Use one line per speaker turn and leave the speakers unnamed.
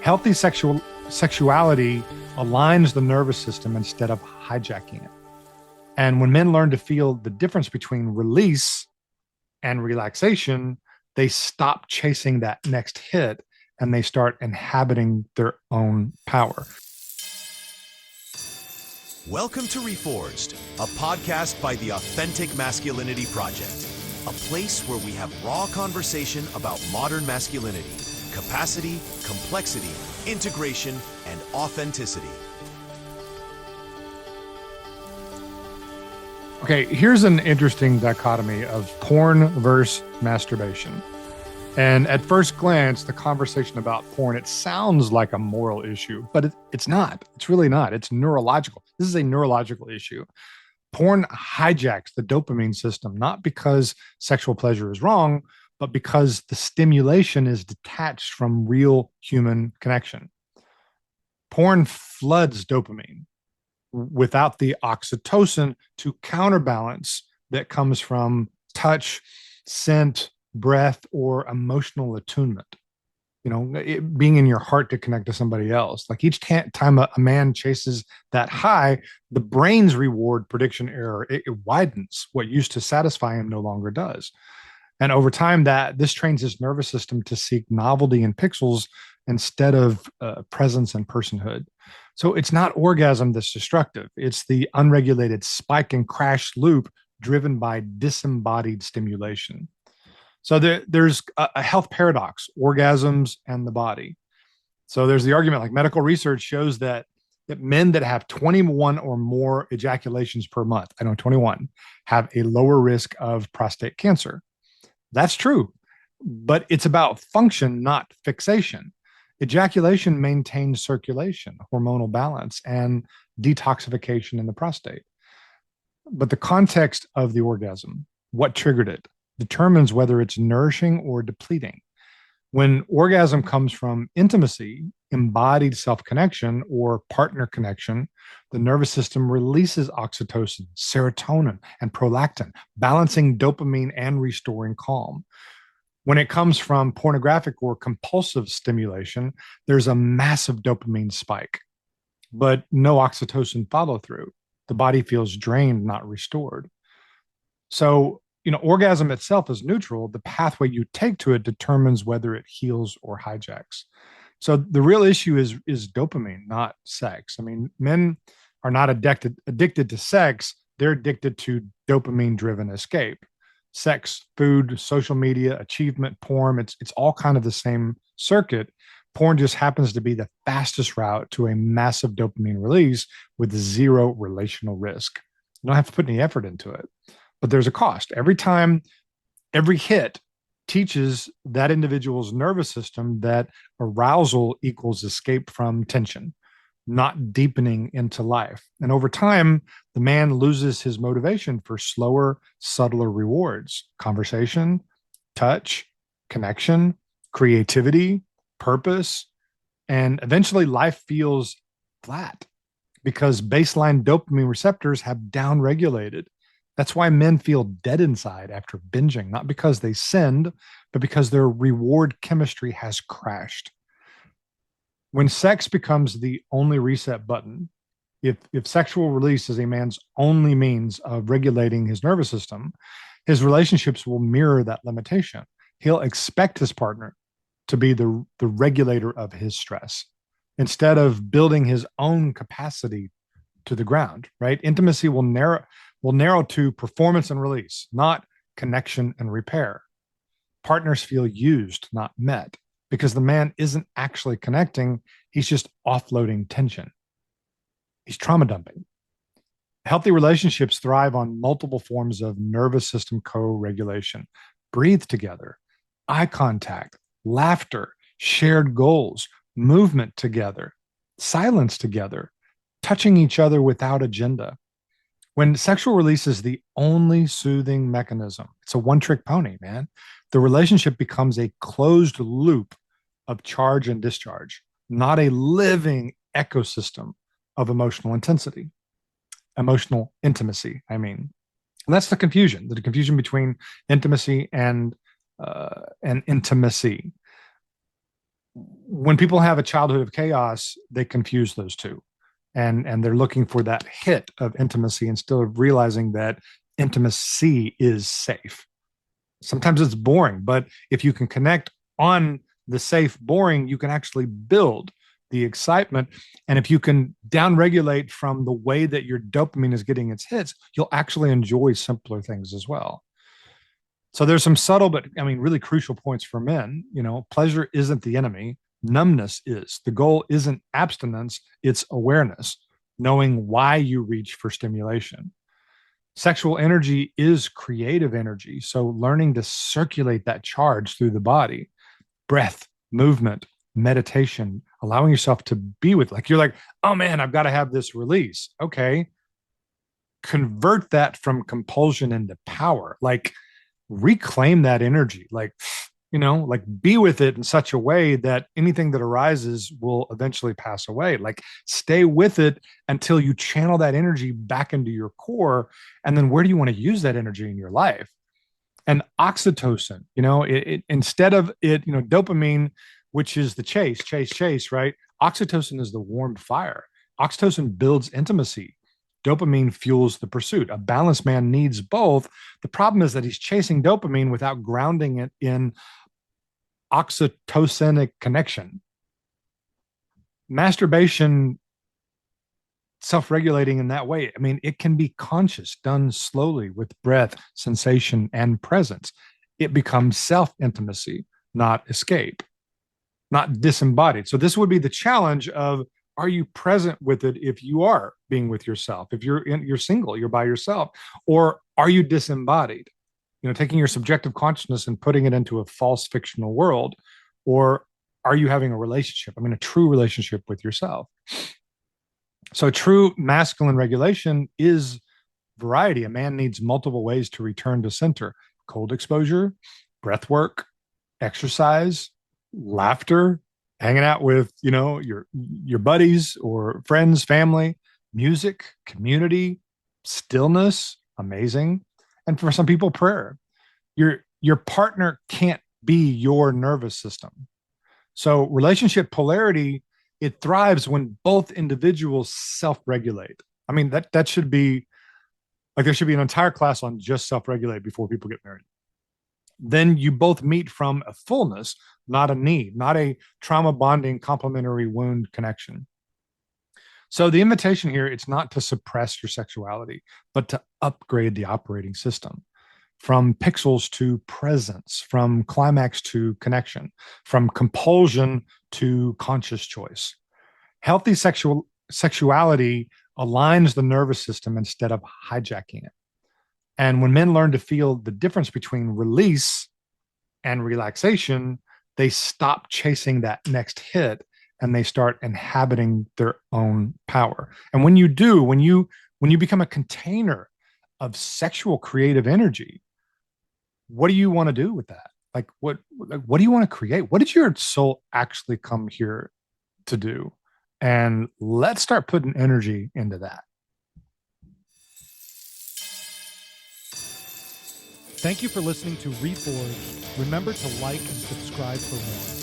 Healthy sexuality aligns the nervous system instead of hijacking it. And when men learn to feel the difference between release and relaxation, they stop chasing that next hit and they start inhabiting their own power.
Welcome to Reforged, a podcast by the Authentic Masculinity Project, a place where we have raw conversation about modern masculinity, capacity, complexity, integration, and authenticity.
Okay, here's an interesting dichotomy of porn versus masturbation. And at first glance, the conversation about porn, it sounds like a moral issue, but it's not. It's really not. It's neurological. This is a neurological issue. Porn hijacks the dopamine system, not because sexual pleasure is wrong, but because the stimulation is detached from real human connection. Porn floods dopamine without the oxytocin to counterbalance that comes from touch, scent, breath, or emotional attunement. Being in your heart to connect to somebody else. Like each time a man chases that high, the brain's reward prediction error, it widens. What used to satisfy him no longer does. And over time, this trains his nervous system to seek novelty in pixels instead of presence and personhood. So it's not orgasm that's destructive. It's the unregulated spike and crash loop driven by disembodied stimulation. So there's a health paradox, orgasms and the body. So there's the argument, like medical research shows that men that have 21 or more ejaculations per month, 21, have a lower risk of prostate cancer. That's true, but it's about function, not fixation. Ejaculation maintains circulation, hormonal balance, and detoxification in the prostate. But the context of the orgasm, what triggered it, determines whether it's nourishing or depleting. When orgasm comes from intimacy, embodied self-connection, or partner connection, the nervous system releases oxytocin, serotonin, and prolactin, balancing dopamine and restoring calm. When it comes from pornographic or compulsive stimulation, there's a massive dopamine spike, but no oxytocin follow through. The body feels drained, not restored. So, orgasm itself is neutral. The pathway you take to it determines whether it heals or hijacks. So the real issue is dopamine, not sex. Men are not addicted to sex. They're addicted to dopamine-driven escape. Sex, food, social media, achievement, porn, it's all kind of the same circuit. Porn just happens to be the fastest route to a massive dopamine release with zero relational risk. You don't have to put any effort into it. But there's a cost. Every hit teaches that individual's nervous system that arousal equals escape from tension, not deepening into life. And over time, the man loses his motivation for slower, subtler rewards: conversation, touch, connection, creativity, purpose, and eventually life feels flat because baseline dopamine receptors have downregulated. That's why men feel dead inside after binging, not because they sinned, but because their reward chemistry has crashed. When sex becomes the only reset button, if sexual release is a man's only means of regulating his nervous system, his relationships will mirror that limitation. He'll expect his partner to be the regulator of his stress instead of building his own capacity to the ground, right? Intimacy will narrow to performance and release, not connection and repair. Partners feel used, not met, because the man isn't actually connecting. He's just offloading tension. He's trauma dumping. Healthy relationships thrive on multiple forms of nervous system co-regulation. Breathe together, eye contact, laughter, shared goals, movement together, silence together, touching each other without agenda. When sexual release is the only soothing mechanism, it's a one-trick pony, man. The relationship becomes a closed loop of charge and discharge, not a living ecosystem of emotional intimacy, I mean. And that's the confusion between intimacy and intimacy. when people have a childhood of chaos, they confuse those two. And they're looking for that hit of intimacy instead of realizing that intimacy is safe. Sometimes it's boring, but if you can connect on the safe boring, you can actually build the excitement. And if you can downregulate from the way that your dopamine is getting its hits, you'll actually enjoy simpler things as well. So there's some subtle, but I mean, really crucial points for men. Pleasure isn't the enemy. Numbness is. The goal isn't abstinence, it's awareness, knowing why you reach for stimulation. Sexual energy is creative energy. So learning to circulate that charge through the body, breath, movement, meditation, allowing yourself to be with, like, you're like, oh man, I've got to have this release. Okay. Convert that from compulsion into power. Like, reclaim that energy. Like, be with it in such a way that anything that arises will eventually pass away. Like, stay with it until you channel that energy back into your core. And then where do you want to use that energy in your life? And oxytocin, instead of it, dopamine, which is the chase, right? Oxytocin is the warm fire. Oxytocin builds intimacy. Dopamine fuels the pursuit. A balanced man needs both. The problem is that he's chasing dopamine without grounding it in oxytocinic connection. Masturbation, self-regulating in that way, I mean, it can be conscious, done slowly with breath, sensation, and presence. It becomes self-intimacy, not escape, not disembodied. So this would be the challenge of, are you present with it if you are being with yourself? If you're single, you're by yourself, or are you disembodied? Taking your subjective consciousness and putting it into a false fictional world, or are you having a relationship? I mean, a true relationship with yourself. So true masculine regulation is variety. A man needs multiple ways to return to center: cold exposure, breath work, exercise, laughter, hanging out with, your buddies or friends, family, music, community, stillness, amazing. And for some people, prayer. Your partner can't be your nervous system. So relationship polarity, it thrives when both individuals self-regulate. I mean, that should be like, there should be an entire class on just self-regulate before people get married. Then you both meet from a fullness, not a need, not a trauma bonding complementary wound connection. So the invitation here, it's not to suppress your sexuality, but to upgrade the operating system, from pixels to presence, from climax to connection, from compulsion to conscious choice. Healthy sexuality aligns the nervous system instead of hijacking it. And when men learn to feel the difference between release and relaxation, they stop chasing that next hit and they start inhabiting their own power. And when you do, when you become a container of sexual creative energy, what do you want to do with that? Like, what do you want to create? What did your soul actually come here to do? And let's start putting energy into that.
Thank you for listening to Reforged. Remember to like and subscribe for more.